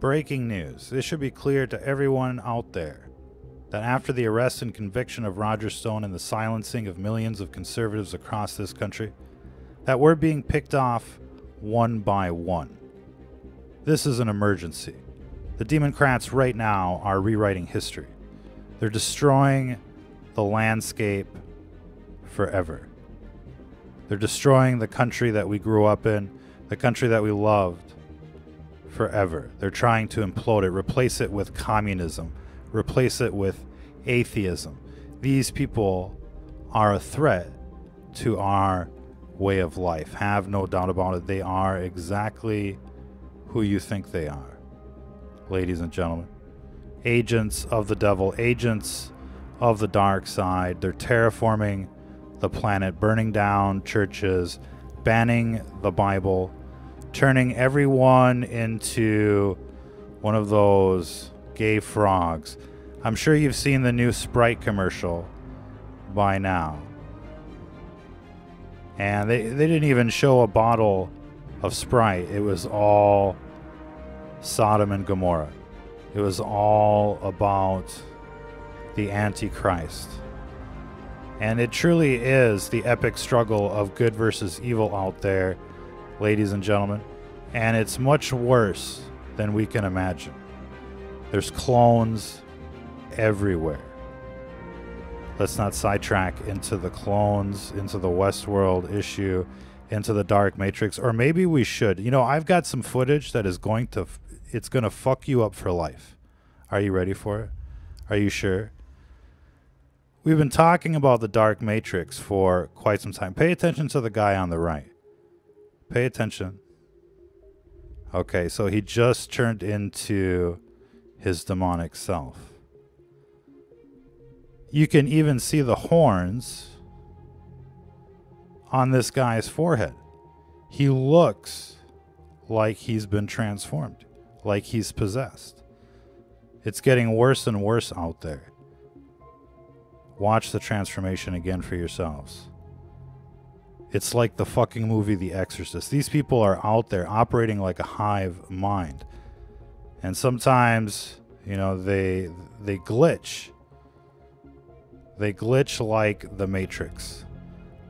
Breaking news. This should be clear to everyone out there that after the arrest and conviction of Roger Stone and the silencing of millions of conservatives across this country, that we're being picked off one by one. This is an emergency. The Democrats right now are rewriting history. They're destroying the landscape forever. They're destroying the country that we grew up in, the country that we loved, forever. They're trying to implode it, replace it with communism, replace it with atheism. These people are a threat to our way of life. Have no doubt about it. They are exactly who you think they are, ladies and gentlemen. Agents of the devil, agents of the dark side. They're terraforming the planet, burning down churches, banning the Bible, turning everyone into one of those gay frogs. I'm sure you've seen the new Sprite commercial by now. And they didn't even show a bottle of Sprite. It was all Sodom and Gomorrah. It was all about the Antichrist. And it truly is the epic struggle of good versus evil out there, ladies and gentlemen. And it's much worse than we can imagine. There's clones everywhere. Let's not sidetrack into the clones, into the Westworld issue, into the Dark Matrix, or maybe we should. You know, I've got some footage that is going to fuck you up for life. Are you ready for it? Are you sure? We've been talking about the Dark Matrix for quite some time. Pay attention to the guy on the right. Pay attention. Okay, so he just turned into his demonic self. You can even see the horns on this guy's forehead. He looks like he's been transformed, like he's possessed. It's getting worse and worse out there. Watch the transformation again for yourselves. It's like the fucking movie The Exorcist. These people are out there operating like a hive mind. And sometimes, you know, they glitch. They glitch like the Matrix.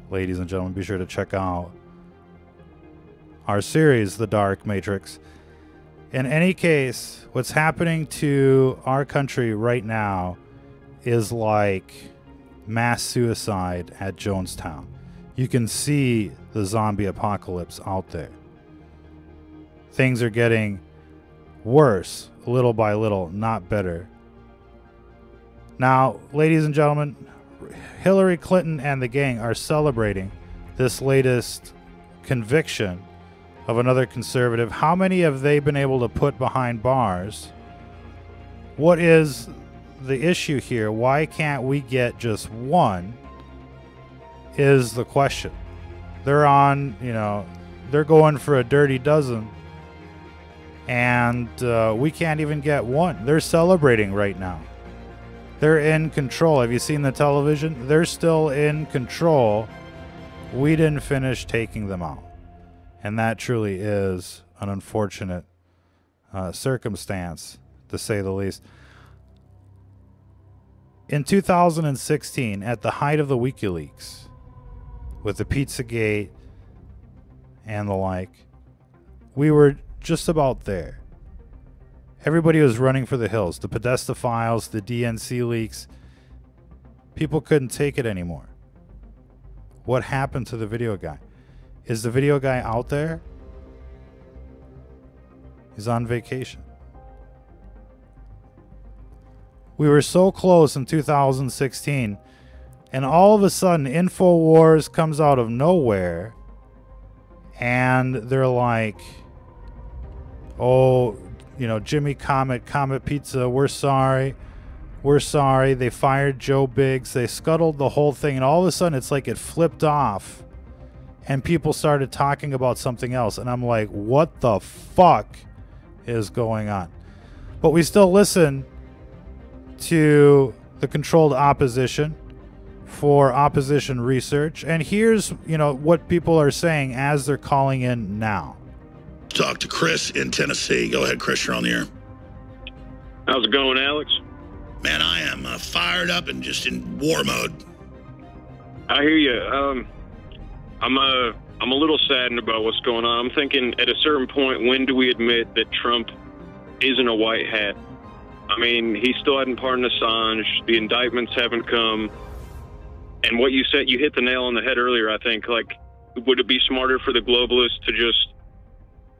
Ladies and gentlemen, be sure to check out our series, The Dark Matrix. In any case, what's happening to our country right now is like mass suicide at Jonestown. You can see the zombie apocalypse out there. Things are getting worse, little by little, not better. Now, ladies and gentlemen, Hillary Clinton and the gang are celebrating this latest conviction of another conservative. How many have they been able to put behind bars? What is the issue here? Why can't we get just one? Is the question. They're on, you know, they're going for a dirty dozen, and we can't even get one. They're celebrating right now. They're in control. Have you seen the television? They're still in control. We didn't finish taking them out. And that truly is an unfortunate circumstance, to say the least. In 2016, at the height of the WikiLeaks, with the Pizzagate and the like, we were just about there. Everybody was running for the hills. The Podesta files, the DNC leaks. People couldn't take it anymore. What happened to the video guy? Is the video guy out there? He's on vacation. We were so close in 2016, and all of a sudden InfoWars comes out of nowhere, and they're like, oh, you know, Jimmy Comet Pizza, we're sorry. They fired Joe Biggs. They scuttled the whole thing, and all of a sudden it's like it flipped off, and people started talking about something else, and I'm like, what the fuck is going on? But we still listen to the controlled opposition for opposition research, and here's, you know, what people are saying as they're calling in now. Talk to Chris in Tennessee. Go ahead, Chris, you're on the air. How's it going, Alex? Man, I am fired up and just in war mode. I hear you. I'm a little saddened about what's going on. I'm thinking at a certain point, when do we admit that Trump isn't a white hat? I mean, he still hadn't pardoned Assange. The indictments haven't come. And what you said, you hit the nail on the head earlier, I think. Like, would it be smarter for the globalists to just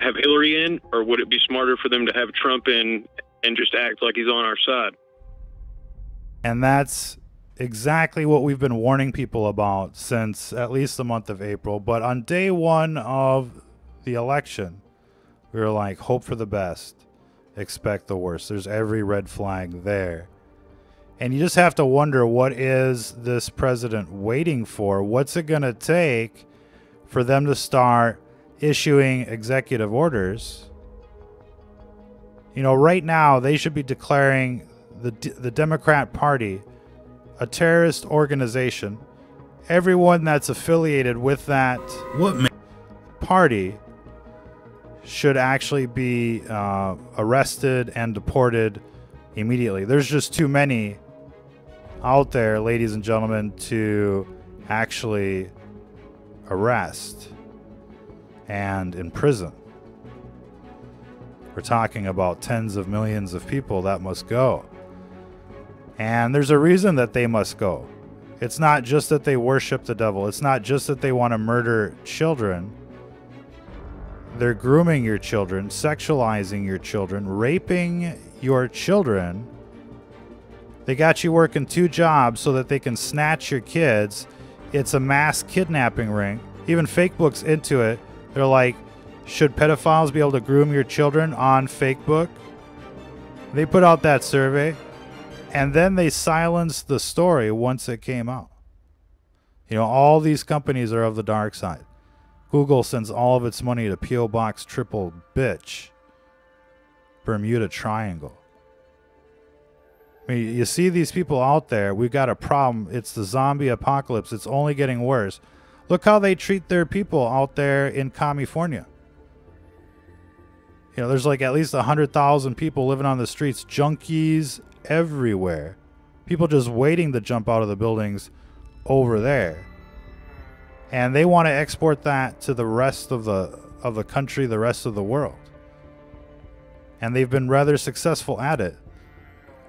have Hillary in, or would it be smarter for them to have Trump in and just act like he's on our side? And that's exactly what we've been warning people about since at least the month of April. But on day one of the election, we were like, hope for the best, expect the worst. There's every red flag there. And you just have to wonder, what is this president waiting for? What's it going to take for them to start issuing executive orders? You know, right now they should be declaring the Democrat Party a terrorist organization. Everyone that's affiliated with that party should actually be arrested and deported immediately. There's just too many out there, ladies and gentlemen, to actually arrest and imprison. We're talking about tens of millions of people that must go. And there's a reason that they must go. It's not just that they worship the devil. It's not just that they want to murder children. They're grooming your children, sexualizing your children, raping your children. They got you working 2 jobs so that they can snatch your kids. It's a mass kidnapping ring. Even Fakebook's into it. They're like, should pedophiles be able to groom your children on Fakebook? They put out that survey, and then they silenced the story once it came out. You know, all these companies are of the dark side. Google sends all of its money to P.O. Box Triple Bitch, Bermuda Triangle. I mean, you see these people out there, we've got a problem. It's the zombie apocalypse. It's only getting worse. Look how they treat their people out there in California. You know, there's like at least 100,000 people living on the streets, junkies everywhere. People just waiting to jump out of the buildings over there. And they want to export that to the rest of the country, the rest of the world. And they've been rather successful at it.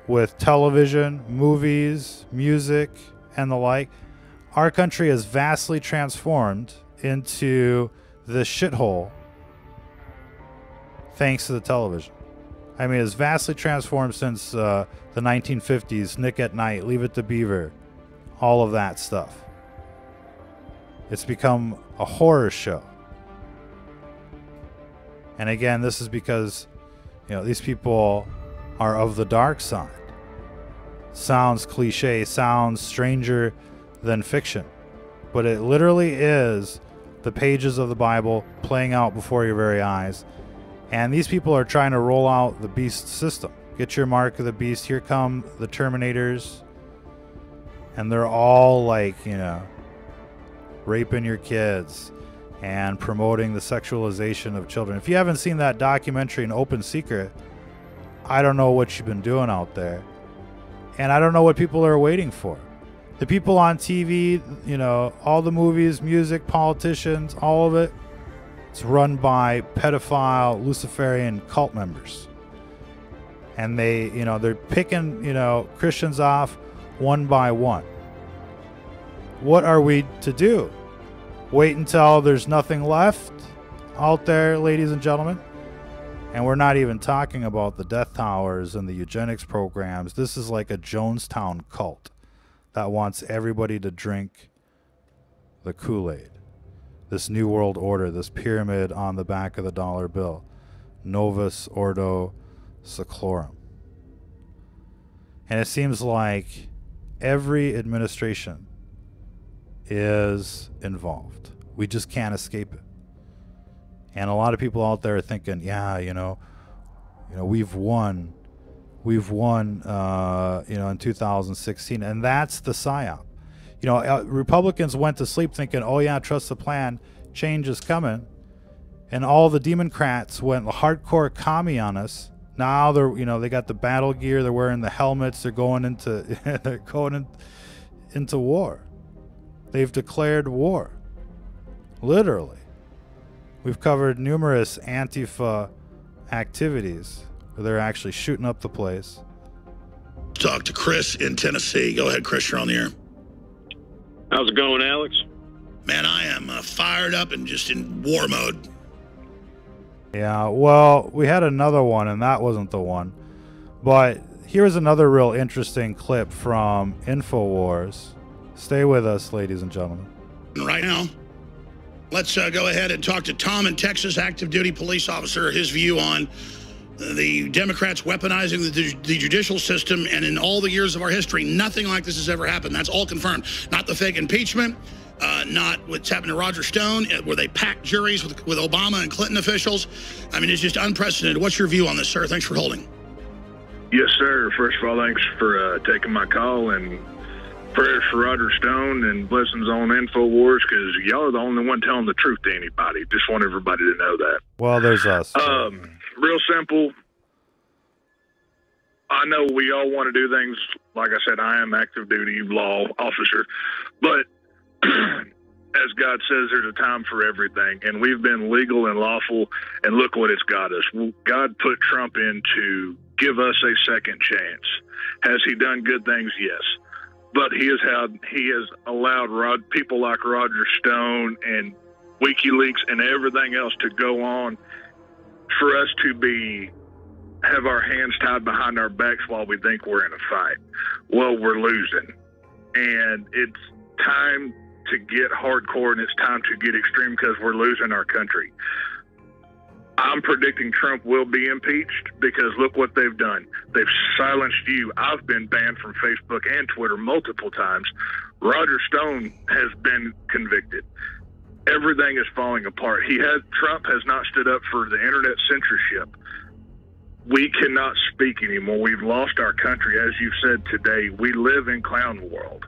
With television, movies, music, and the like. Our country has vastly transformed into this shithole thanks to the television. I mean, it's vastly transformed since the 1950s, Nick at Night, Leave It to Beaver, all of that stuff. It's become a horror show. And again, this is because, you know, these people are of the dark side. Sounds cliche, sounds stranger than fiction, but it literally is the pages of the Bible playing out before your very eyes. And these people are trying to roll out the beast system. Get your mark of the beast. Here come the Terminators. And they're all like, you know, raping your kids and promoting the sexualization of children. If you haven't seen that documentary, An Open Secret, I don't know what you've been doing out there. And I don't know what people are waiting for. The people on TV, you know, all the movies, music, politicians, all of it, it's run by pedophile, Luciferian cult members. And they, you know, they're picking, you know, Christians off one by one. What are we to do? Wait until there's nothing left out there, ladies and gentlemen? And we're not even talking about the death towers and the eugenics programs. This is like a Jonestown cult that wants everybody to drink the Kool-Aid. This New World Order, this pyramid on the back of the dollar bill. Novus Ordo Seclorum. And it seems like every administration is involved. We just can't escape it. And a lot of people out there are thinking, yeah, you know, we've won, you know, in 2016, and that's the psyop. You know, Republicans went to sleep thinking, oh yeah, trust the plan, change is coming, and all the Democrats went hardcore commie on us, Now they got the battle gear. They're wearing the helmets. They're going into war. They've declared war. Literally. We've covered numerous Antifa activities where they're actually shooting up the place. Talk to Chris in Tennessee. Go ahead, Chris, you're on the air. How's it going, Alex? Man, I am fired up and just in war mode. Yeah, well, we had another one, and that wasn't the one. But here's another real interesting clip from InfoWars. Stay with us, ladies and gentlemen. Right now, let's go ahead and talk to Tom in Texas, active duty police officer, his view on the Democrats weaponizing the judicial system, and in all the years of our history, nothing like this has ever happened. That's all confirmed. Not the fake impeachment, not what's happened to Roger Stone, where they packed juries with Obama and Clinton officials. I mean, it's just unprecedented. What's your view on this, sir? Thanks for holding. Yes, sir. First of all, thanks for taking my call, and prayers for Roger Stone and blessings on InfoWars, because y'all are the only one telling the truth to anybody. Just want everybody to know that. Well, there's us. Real simple. I know we all want to do things. Like I said, I am active duty law officer, but as God says, there's a time for everything, and we've been legal and lawful, and look what it's got us. God put Trump in to give us a second chance. Has he done good things? Yes. But he has allowed people like Roger Stone and WikiLeaks and everything else to go on for us to have our hands tied behind our backs while we think we're in a fight. Well, we're losing. And it's time to get hardcore, and it's time to get extreme, because we're losing our country. I'm predicting Trump will be impeached, because look what they've done. They've silenced you. I've been banned from Facebook and Twitter multiple times. Roger Stone has been convicted. Everything is falling apart. Trump has not stood up for the internet censorship. We cannot speak anymore. We've lost our country. As you said today, we live in clown world.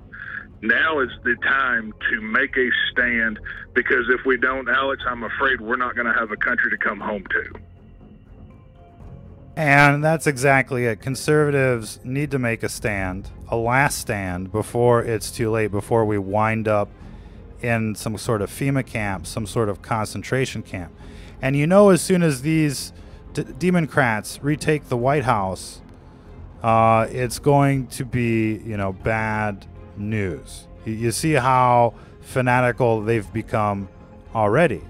Now is the time to make a stand, because if we don't, Alex, I'm afraid we're not going to have a country to come home to. And that's exactly it. Conservatives need to make a stand, a last stand, before it's too late, before we wind up in some sort of FEMA camp, some sort of concentration camp. And as soon as these Democrats retake the White House, it's going to be, bad news. You see how fanatical they've become already.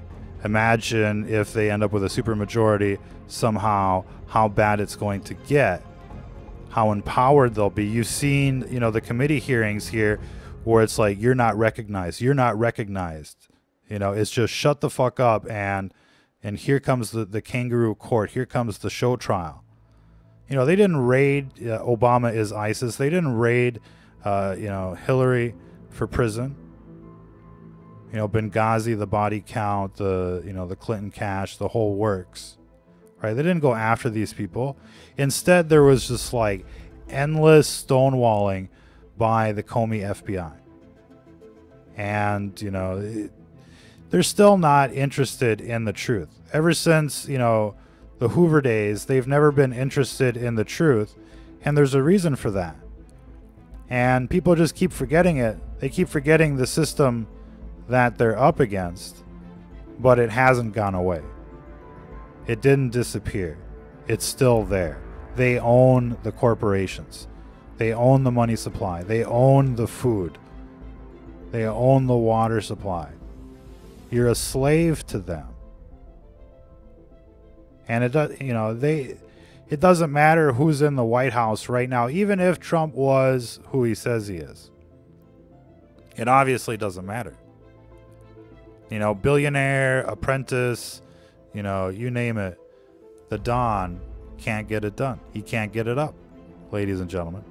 Imagine if they end up with a supermajority somehow, how bad it's going to get, how empowered they'll be. You've seen, the committee hearings here where it's like, you're not recognized. You're not recognized. It's just shut the fuck up, and here comes the kangaroo court. Here comes the show trial. They didn't raid Obama is ISIS. They didn't raid Hillary for prison. Benghazi, the body count, the Clinton cache, the whole works. Right? They didn't go after these people. Instead, there was just like endless stonewalling by the Comey FBI. And, they're still not interested in the truth. Ever since, the Hoover days, they've never been interested in the truth. And there's a reason for that. And people just keep forgetting it. They keep forgetting the system that they're up against. But it hasn't gone away. It didn't disappear. It's still there. They own the corporations. They own the money supply. They own the food. They own the water supply. You're a slave to them. And it doesn't matter who's in the White House right now, even if Trump was who he says he is. It obviously doesn't matter. Billionaire, apprentice, you name it. The Don can't get it done. He can't get it up, ladies and gentlemen.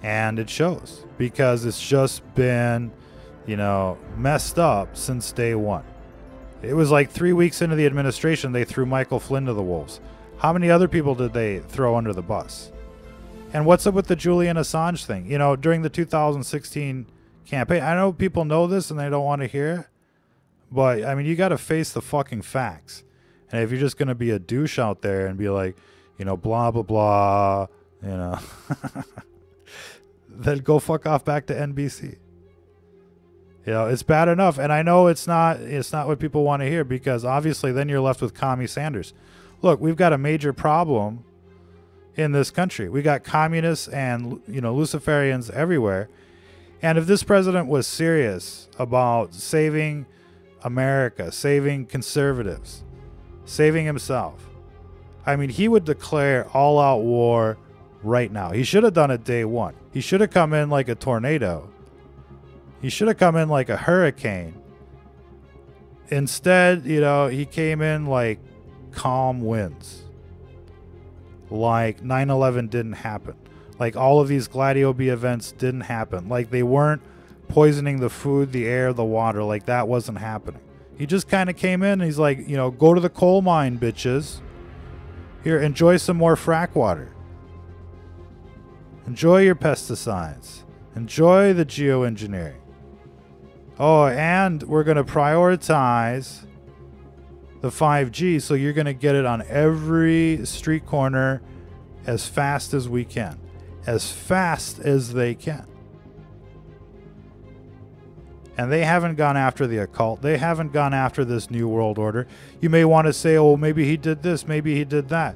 And it shows, because it's just been, messed up since day one. It was like 3 weeks into the administration, they threw Michael Flynn to the wolves. How many other people did they throw under the bus? And what's up with the Julian Assange thing? During the 2016 campaign, I know people know this and they don't want to hear it, but, you got to face the fucking facts. And if you're just going to be a douche out there and be like, you know, blah, blah, blah, you know, then go fuck off back to NBC. You know, it's bad enough. And I know it's not what people want to hear, because obviously then you're left with Commie Sanders. Look, we've got a major problem in this country. We got communists and, you know, Luciferians everywhere. And if this president was serious about saving America, saving conservatives, saving himself, I mean, he would declare all-out war right now. He should have done it day one. He should have come in like a tornado. He should have come in like a hurricane. Instead, you know, he came in like calm winds. Like 9/11 didn't happen. Like all of these Gladio B events didn't happen. Like they weren't poisoning the food, the air, the water. Like that wasn't happening. He just kind of came in and he's like, you know, go to the coal mine, bitches. Here, enjoy some more frack water. Enjoy your pesticides. Enjoy the geoengineering. Oh, and we're going to prioritize the 5G, so you're going to get it on every street corner as fast as we can. As fast as they can. And they haven't gone after the occult. They haven't gone after this new world order. You may want to say, oh, maybe he did this, maybe he did that.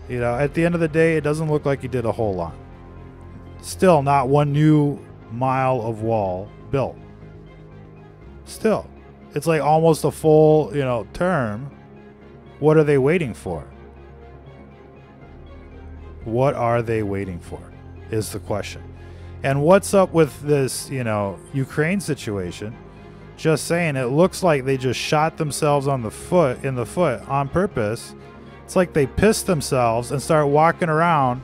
You know, at the end of the day, it doesn't look like he did a whole lot. Still, not one new mile of wall built. Still, it's like almost a full, you know, term. What are they waiting for? What are they waiting for is the question. And what's up with this, you know, Ukraine situation? Just saying, it looks like they just shot themselves in the foot on purpose. It's like they pissed themselves and start walking around,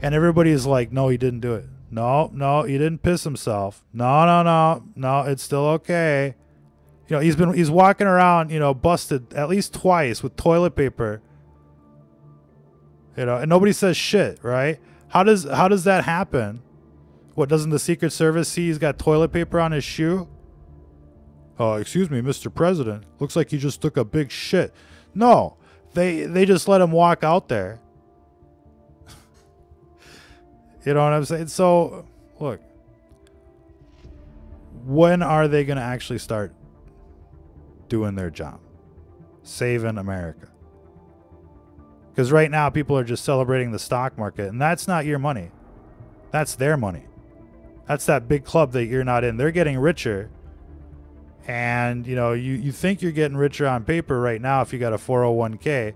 and everybody's like, no, he didn't do it. No, he didn't piss himself. No, it's still okay. You know, he's walking around, you know, busted at least twice with toilet paper. You know, and nobody says shit, right? How does that happen? What, doesn't the Secret Service see he's got toilet paper on his shoe? Oh, excuse me, Mr. President. Looks like he just took a big shit. No, they just let him walk out there. You know what I'm saying? So, look. When are they going to actually start doing their job? Saving America. Because right now, people are just celebrating the stock market. And that's not your money. That's their money. That's that big club that you're not in. They're getting richer. And, you know, you think you're getting richer on paper right now if you got a 401k.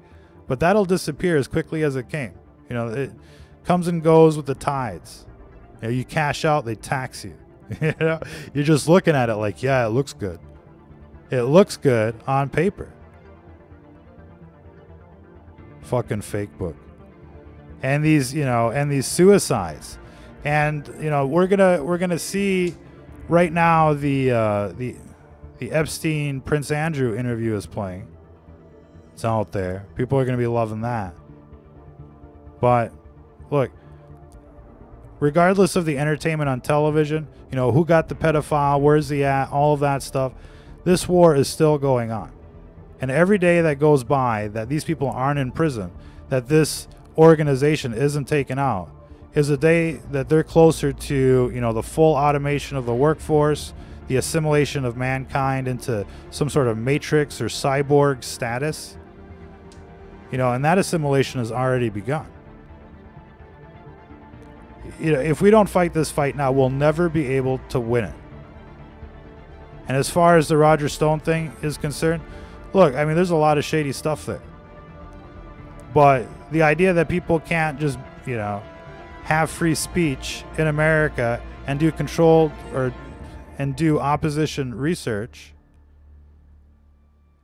But that'll disappear as quickly as it came. You know, it comes and goes with the tides. You know, you cash out, they tax you. You know, you're just looking at it like, yeah, it looks good. It looks good on paper. Fucking fake book. And these, you know, and these suicides. And, you know, we're gonna see right now the Epstein Prince Andrew interview is playing. It's out there. People are gonna be loving that. But look, regardless of the entertainment on television, you know, who got the pedophile, where's he at, all of that stuff, this war is still going on. And every day that goes by that these people aren't in prison, that this organization isn't taken out, is a day that they're closer to, you know, the full automation of the workforce, the assimilation of mankind into some sort of matrix or cyborg status. You know, and that assimilation has already begun. You know, if we don't fight this fight now, we'll never be able to win it. And as far as the Roger Stone thing is concerned, look, I mean, there's a lot of shady stuff there. But the idea that people can't just, you know, have free speech in America and do controlled and do opposition research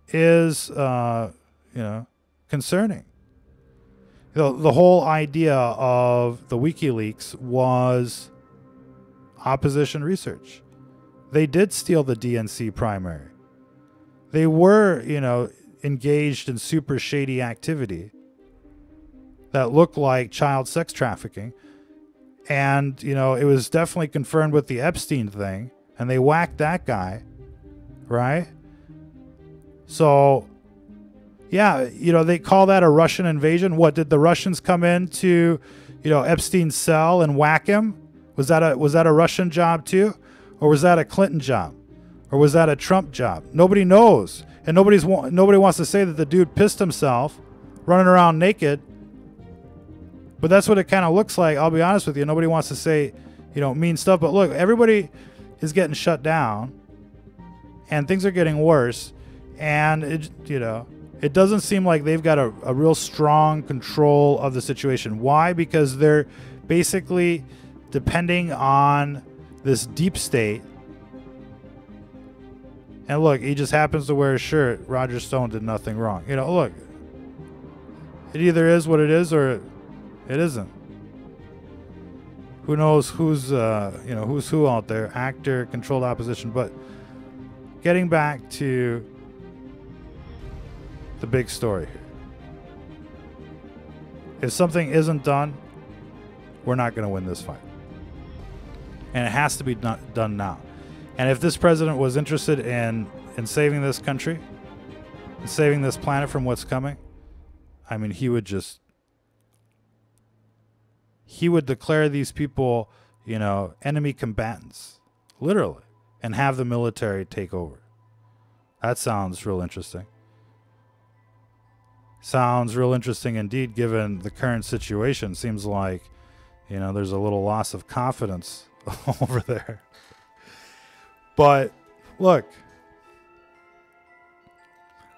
is, you know, concerning. The whole idea of the WikiLeaks was opposition research. They did steal the DNC primary. They were, you know, engaged in super shady activity that looked like child sex trafficking. And, you know, it was definitely confirmed with the Epstein thing. And they whacked that guy, right? So, Yeah, you know, they call that a Russian invasion. What, did the Russians come into, you know, Epstein's cell and whack him? Was that a Russian job too? Or was that a Clinton job? Or was that a Trump job? Nobody knows. And nobody wants to say that the dude pissed himself running around naked. But that's what it kind of looks like. I'll be honest with you. Nobody wants to say, you know, mean stuff. But look, everybody is getting shut down and things are getting worse. And, it doesn't seem like they've got a real strong control of the situation. Why? Because they're basically depending on this deep state. And look, he just happens to wear a shirt. Roger Stone did nothing wrong. You know, look, it either is what it is or it isn't. Who knows who's who out there? Actor, controlled opposition. But getting back to the big story here. If something isn't done, we're not going to win this fight. And it has to be done now. And if this president was interested in saving this country, and saving this planet from what's coming, I mean, he would declare these people, enemy combatants, literally, and have the military take over. That sounds real interesting. Sounds real interesting indeed, given the current situation. Seems like, there's a little loss of confidence over there. But look,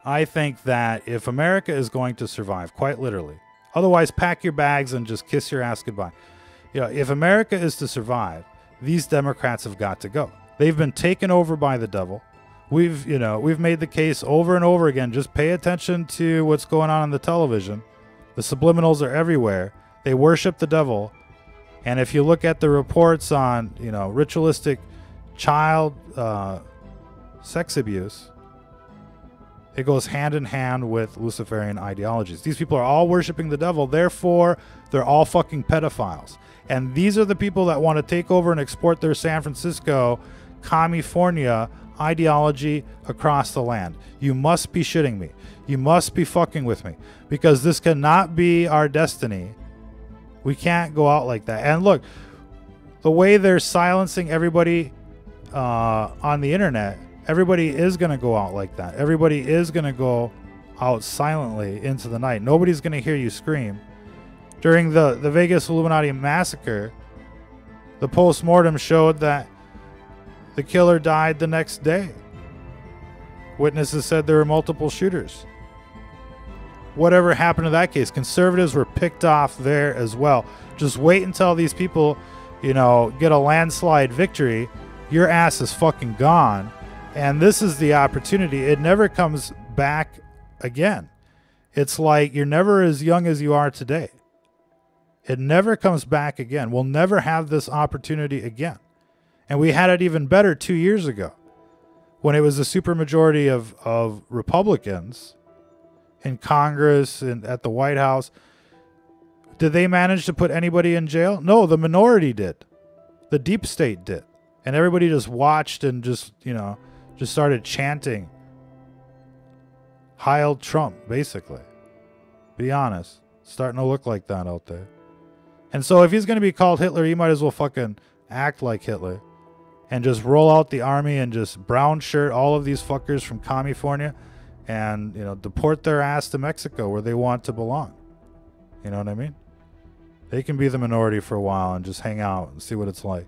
I think that if America is going to survive, quite literally, otherwise pack your bags and just kiss your ass goodbye. If America is to survive, these Democrats have got to go. They've been taken over by the devil. We've made the case over and over again. Just pay attention to what's going on the television. The subliminals are everywhere. They worship the devil. And if you look at the reports on, ritualistic child sex abuse, it goes hand in hand with Luciferian ideologies. These people are all worshiping the devil. Therefore, they're all fucking pedophiles. And these are the people that want to take over and export their San Francisco, California ideology across the land. You must be shitting me. You must be fucking with me, because this cannot be our destiny. We can't go out like that. And look, the way they're silencing everybody on the internet, everybody is going to go out like that. Everybody is going to go out silently into the night. Nobody's going to hear you scream. During the Vegas Illuminati massacre, the post-mortem showed that the killer died the next day. Witnesses said there were multiple shooters. Whatever happened to that case? Conservatives were picked off there as well. Just wait until these people, get a landslide victory. Your ass is fucking gone. And this is the opportunity. It never comes back again. It's like you're never as young as you are today. It never comes back again. We'll never have this opportunity again. And we had it even better 2 years ago, when it was a supermajority of Republicans in Congress and at the White House. Did they manage to put anybody in jail? No, the minority did. The deep state did. And everybody just watched and just started chanting Heil Trump, basically. Be honest. It's starting to look like that out there. And so if he's going to be called Hitler, he might as well fucking act like Hitler. And just roll out the army and just brown shirt all of these fuckers from California and, deport their ass to Mexico where they want to belong. You know what I mean? They can be the minority for a while and just hang out and see what it's like.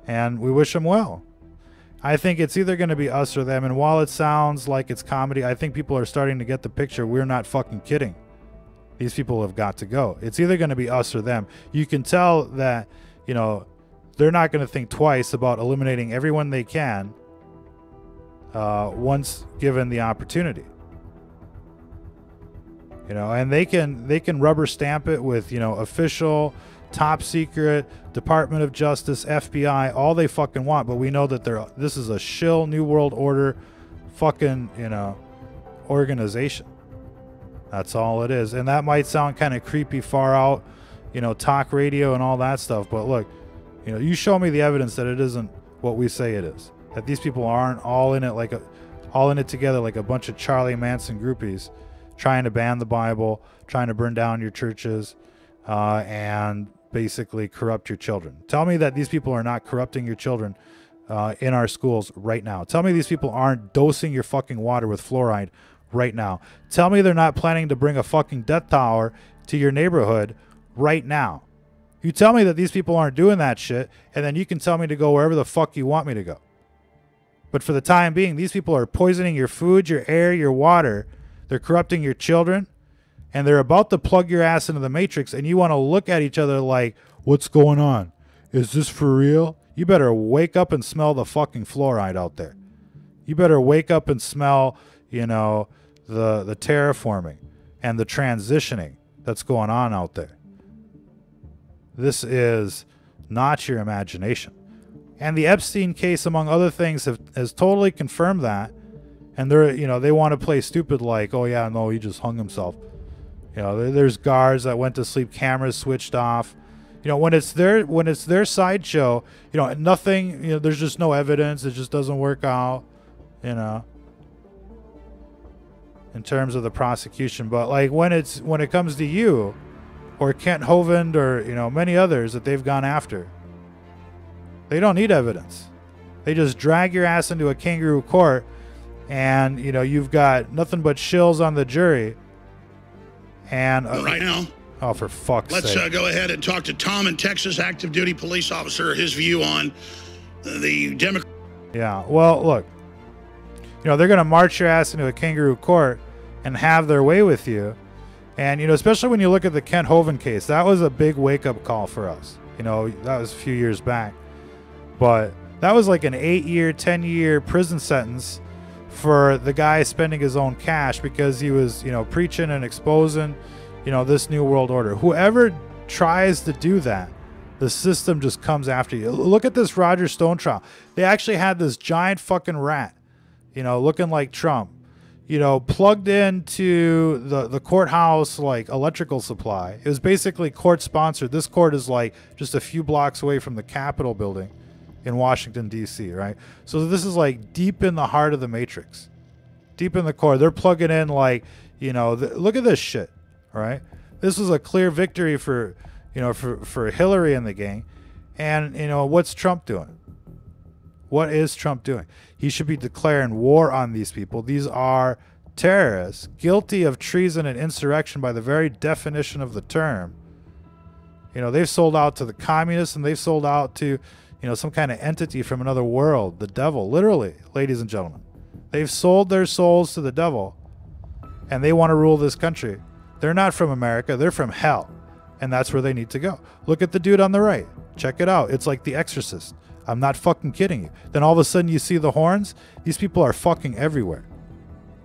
And we wish them well. I think it's either going to be us or them. And while it sounds like it's comedy, I think people are starting to get the picture. We're not fucking kidding. These people have got to go. It's either going to be us or them. You can tell that, they're not going to think twice about eliminating everyone they can once given the opportunity. And they can rubber stamp it with, official, top secret, Department of Justice, FBI, all they fucking want. But we know that this is a shill New World Order fucking, organization. That's all it is. And that might sound kind of creepy, far out, talk radio and all that stuff. But look, you show me the evidence that it isn't what we say it is. That these people aren't all in it like all in it together like a bunch of Charlie Manson groupies, trying to ban the Bible, trying to burn down your churches, and basically corrupt your children. Tell me that these people are not corrupting your children in our schools right now. Tell me these people aren't dosing your fucking water with fluoride right now. Tell me they're not planning to bring a fucking death tower to your neighborhood right now. You tell me that these people aren't doing that shit, and then you can tell me to go wherever the fuck you want me to go. But for the time being, these people are poisoning your food, your air, your water. They're corrupting your children, and they're about to plug your ass into the Matrix, and you want to look at each other like, what's going on? Is this for real? You better wake up and smell the fucking fluoride out there. You better wake up and smell, you know, the terraforming and the transitioning that's going on out there. This is not your imagination. And the Epstein case, among other things, has totally confirmed that. And they're, you know, they want to play stupid like, oh yeah, no, he just hung himself. You know, there's guards that went to sleep, cameras switched off. You know, when it's their sideshow, you know, nothing, you know, there's just no evidence. It just doesn't work out, you know, in terms of the prosecution. But like when it comes to you or Kent Hovind or, you know, many others that they've gone after, they don't need evidence. They just drag your ass into a kangaroo court, and, you know, you've got nothing but shills on the jury. And right now, oh, for fuck's sake. Let's go ahead and talk to Tom in Texas, active duty police officer, his view on the Democrat. Yeah, well, look, you know, they're going to march your ass into a kangaroo court and have their way with you. And, you know, especially when you look at the Kent Hovind case, that was a big wake-up call for us. You know, that was a few years back. But that was like an 8-year, 10-year prison sentence for the guy spending his own cash because he was, you know, preaching and exposing, you know, this new world order. Whoever tries to do that, the system just comes after you. Look at this Roger Stone trial. They actually had this giant fucking rat, you know, looking like Trump, you know, plugged into the courthouse, like, electrical supply. It was basically court sponsored. This court is like just a few blocks away from the Capitol building in Washington, D.C., right? So this is like deep in the heart of the Matrix, deep in the core. They're plugging in like, you know, look at this shit, all right? This was a clear victory for, you know, for Hillary and the gang. And, you know, what's Trump doing? What is Trump doing? He should be declaring war on these people. These are terrorists, guilty of treason and insurrection by the very definition of the term. You know, they've sold out to the communists, and they've sold out to, you know, some kind of entity from another world, the devil, literally, ladies and gentlemen. They've sold their souls to the devil, and they want to rule this country. They're not from America. They're from hell, and that's where they need to go. Look at the dude on the right. Check it out. It's like The Exorcist. I'm not fucking kidding you. Then all of a sudden you see the horns. These people are fucking everywhere.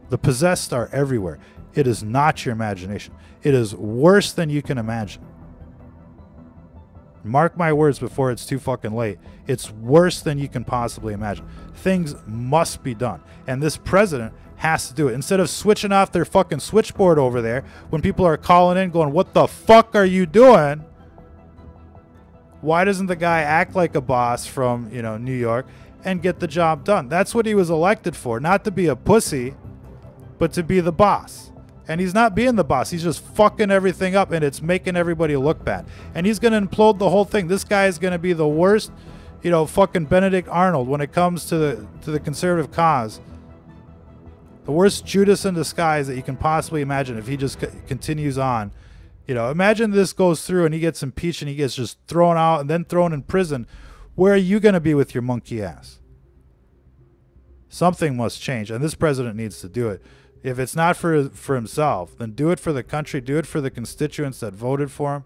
The possessed are everywhere. It is not your imagination. It is worse than you can imagine. Mark my words before it's too fucking late. It's worse than you can possibly imagine. Things must be done. And this president has to do it. Instead of switching off their fucking switchboard over there when people are calling in going, what the fuck are you doing? Why doesn't the guy act like a boss from, you know, New York and get the job done? That's what he was elected for. Not to be a pussy, but to be the boss. And he's not being the boss. He's just fucking everything up, and it's making everybody look bad. And he's going to implode the whole thing. This guy is going to be the worst, you know, fucking Benedict Arnold when it comes to the conservative cause. The worst Judas in disguise that you can possibly imagine if he just continues on. You know, imagine this goes through and he gets impeached and he gets just thrown out and then thrown in prison. Where are you going to be with your monkey ass? Something must change, and this president needs to do it. If it's not for himself, then do it for the country. Do it for the constituents that voted for him.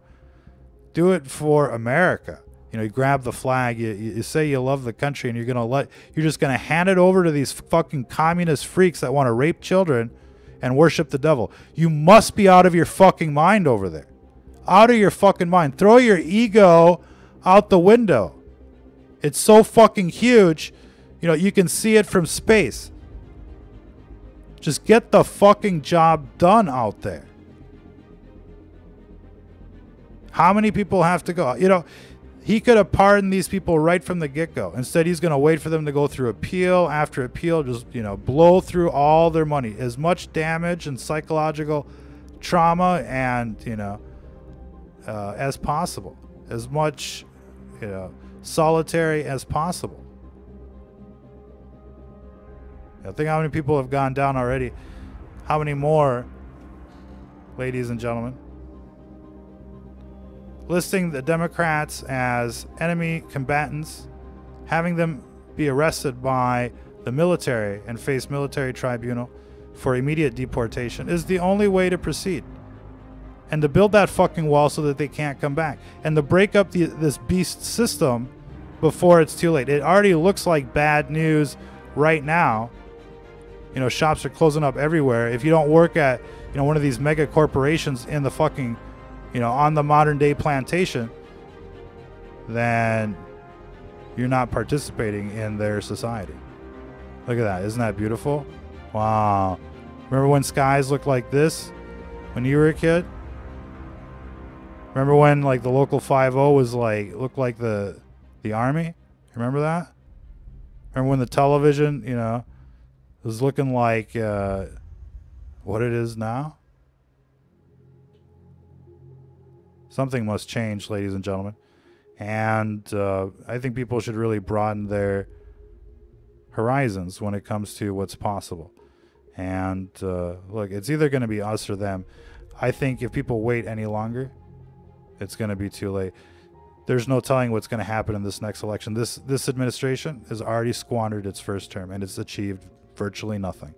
Do it for America. You know, you grab the flag, you say you love the country, and you're just gonna hand it over to these fucking communist freaks that want to rape children and worship the devil. You must be out of your fucking mind over there. Out of your fucking mind. Throw your ego out the window. It's so fucking huge, you know, you can see it from space. Just get the fucking job done out there. How many people have to go? You know, He could have pardoned these people right from the get-go. Instead, he's going to wait for them to go through appeal after appeal, just, you know, blow through all their money. As much damage and psychological trauma and, you know, as possible. As much, you know, solitary as possible. I think how many people have gone down already. How many more, ladies and gentlemen? Listing the Democrats as enemy combatants, having them be arrested by the military and face military tribunal for immediate deportation is the only way to proceed. And to build that fucking wall so that they can't come back. And to break up this beast system before it's too late. It already looks like bad news right now. You know, shops are closing up everywhere. If you don't work at, you know, one of these mega corporations in the fucking, you know, on the modern day plantation, then you're not participating in their society. Look at that. Isn't that beautiful? Wow. Remember when skies looked like this when you were a kid? Remember when like the local 5-0 was like, looked like the army? Remember that? Remember when the television, you know, was looking like what it is now? Something must change, ladies and gentlemen. And I think people should really broaden their horizons when it comes to what's possible. And look, it's either going to be us or them. I think if people wait any longer, it's going to be too late. There's no telling what's going to happen in this next election. This administration has already squandered its first term, and it's achieved virtually nothing.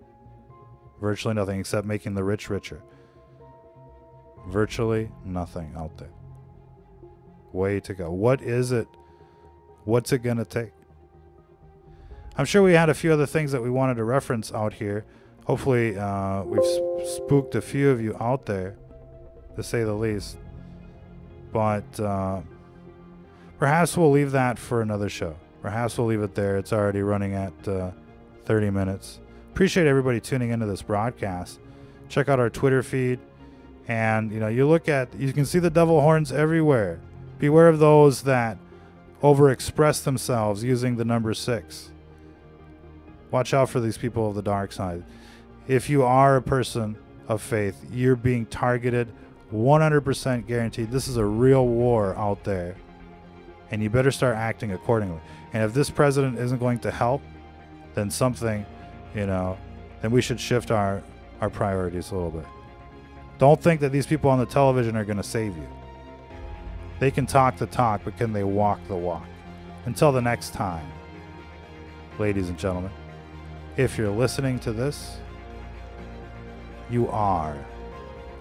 Virtually nothing except making the rich richer. Virtually nothing out there. Way to go. What is it? What's it going to take? I'm sure we had a few other things that we wanted to reference out here. Hopefully we've spooked a few of you out there, to say the least. But perhaps we'll leave that for another show. Perhaps we'll leave it there. It's already running at 30 minutes. Appreciate everybody tuning into this broadcast. Check out our Twitter feed. And, you know, you can see the devil horns everywhere. Beware of those that overexpress themselves using the number 6. Watch out for these people of the dark side. If you are a person of faith, you're being targeted 100% guaranteed. This is a real war out there. And you better start acting accordingly. And if this president isn't going to help, then something, you know, then we should shift our priorities a little bit. Don't think that these people on the television are going to save you. They can talk the talk, but can they walk the walk? Until the next time, ladies and gentlemen, if you're listening to this, you are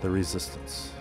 the resistance.